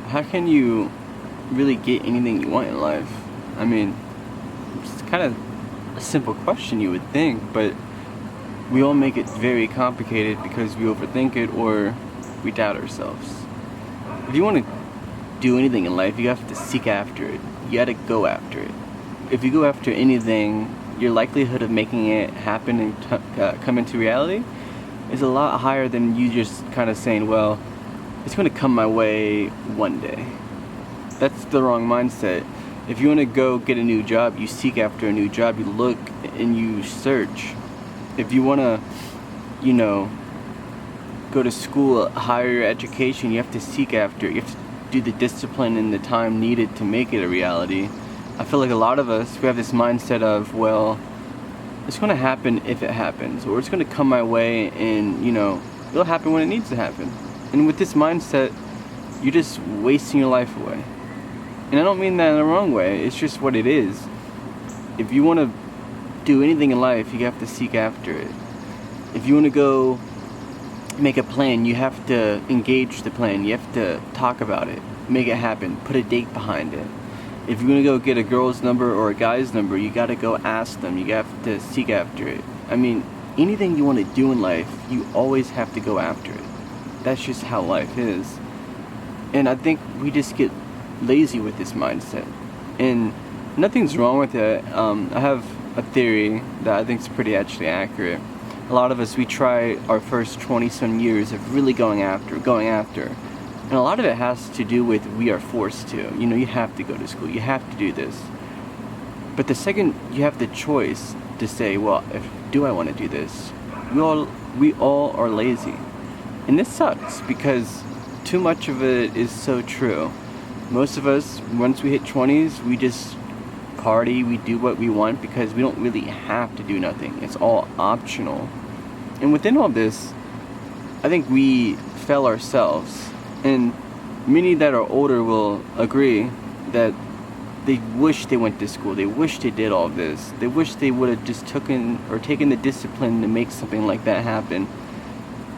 how can you really get anything you want in life? I mean, it's kind of a simple question, you would think, but we all make it very complicated because we overthink it or we doubt ourselves. If you want to do anything in life, you have to seek after it. You gotta go after it. If you go after anything, your likelihood of making it happen and come into reality is a lot higher than you just kind of saying, well, it's going to come my way one day. That's the wrong mindset. If you want to go get a new job, you seek after a new job, you look and you search. If you want to, go to school, higher education, you have to seek after it. You have to do the discipline and the time needed to make it a reality. I feel like a lot of us, we have this mindset of, well, it's going to happen if it happens, or it's going to come my way and, it'll happen when it needs to happen. And with this mindset, you're just wasting your life away. And I don't mean that in the wrong way, it's just what it is. If you want to do anything in life, you have to seek after it. If you want to go make a plan, you have to engage the plan, you have to talk about it, make it happen, put a date behind it. If you're going to go get a girl's number or a guy's number, you got to go ask them, you have to seek after it. I mean, anything you want to do in life, you always have to go after it. That's just how life is. And I think we just get lazy with this mindset. And nothing's wrong with it. I have a theory that I think is pretty actually accurate. A lot of us, we try our first 20-some years of really going after. And a lot of it has to do with we are forced to. You have to go to school. You have to do this. But the second you have the choice to say, well, do I want to do this? We all are lazy. And this sucks because too much of it is so true. Most of us, once we hit 20s, we just party, we do what we want because we don't really have to do nothing. It's all optional. And within all this, I think we fail ourselves. And many that are older will agree that they wish they went to school. They wish they did all of this. They wish they would have just taken the discipline to make something like that happen.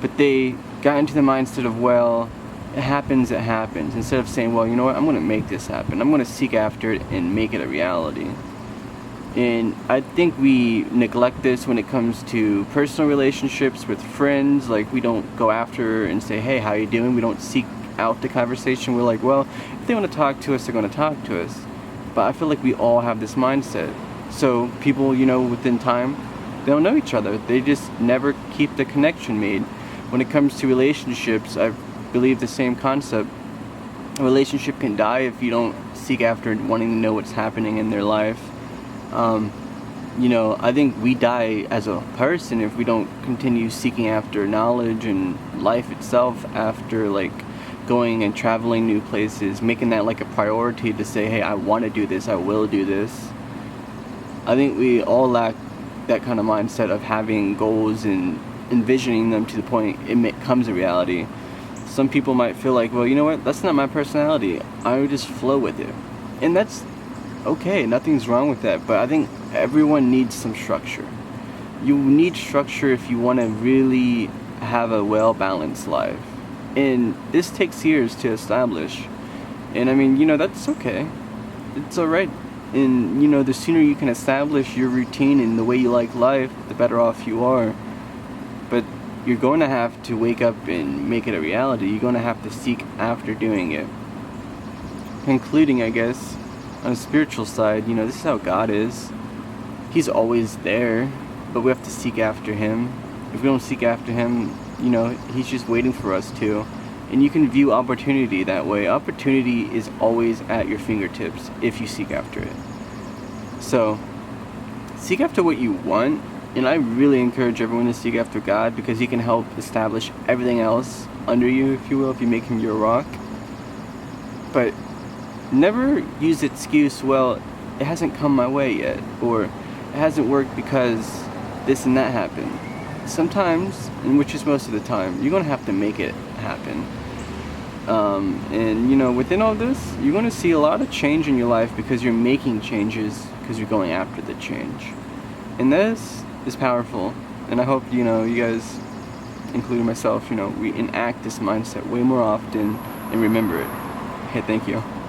But they got into the mindset of, well, it happens, instead of saying, well, you know what, I'm going to make this happen. I'm going to seek after it and make it a reality. And I think we neglect this when it comes to personal relationships with friends. Like, we don't go after and say, hey, how you doing? We don't seek out the conversation. We're like, well, if they want to talk to us, they're going to talk to us. But I feel like we all have this mindset. So people, within time, they don't know each other. They just never keep the connection made. When it comes to relationships, I believe the same concept. A relationship can die if you don't seek after wanting to know what's happening in their life. I think we die as a person if we don't continue seeking after knowledge and life itself, after going and traveling new places, making that a priority to say, hey, I want to do this, I will do this. I think we all lack that kind of mindset of having goals and envisioning them to the point it becomes a reality. Some people might feel like, well, you know what, that's not my personality, I would just flow with it. And that's okay, nothing's wrong with that, but I think everyone needs some structure. You need structure if you want to really have a well-balanced life. And this takes years to establish. And I mean, that's okay. It's alright. And, the sooner you can establish your routine and the way you like life, the better off you are. But you're going to have to wake up and make it a reality. You're going to have to seek after doing it. Concluding, I guess, on a spiritual side, this is how God is. He's always there, but we have to seek after Him. If we don't seek after Him, He's just waiting for us to. And you can view opportunity that way. Opportunity is always at your fingertips if you seek after it. So, seek after what you want. And I really encourage everyone to seek after God because He can help establish everything else under you, if you will, if you make Him your rock. But never use the excuse, well, it hasn't come my way yet, or it hasn't worked because this and that happened. Sometimes, and which is most of the time, you're going to have to make it happen. And within all this, you're going to see a lot of change in your life because you're making changes, because you're going after the change. And this is powerful. And I hope, you guys, including myself, we enact this mindset way more often and remember it. Okay, thank you.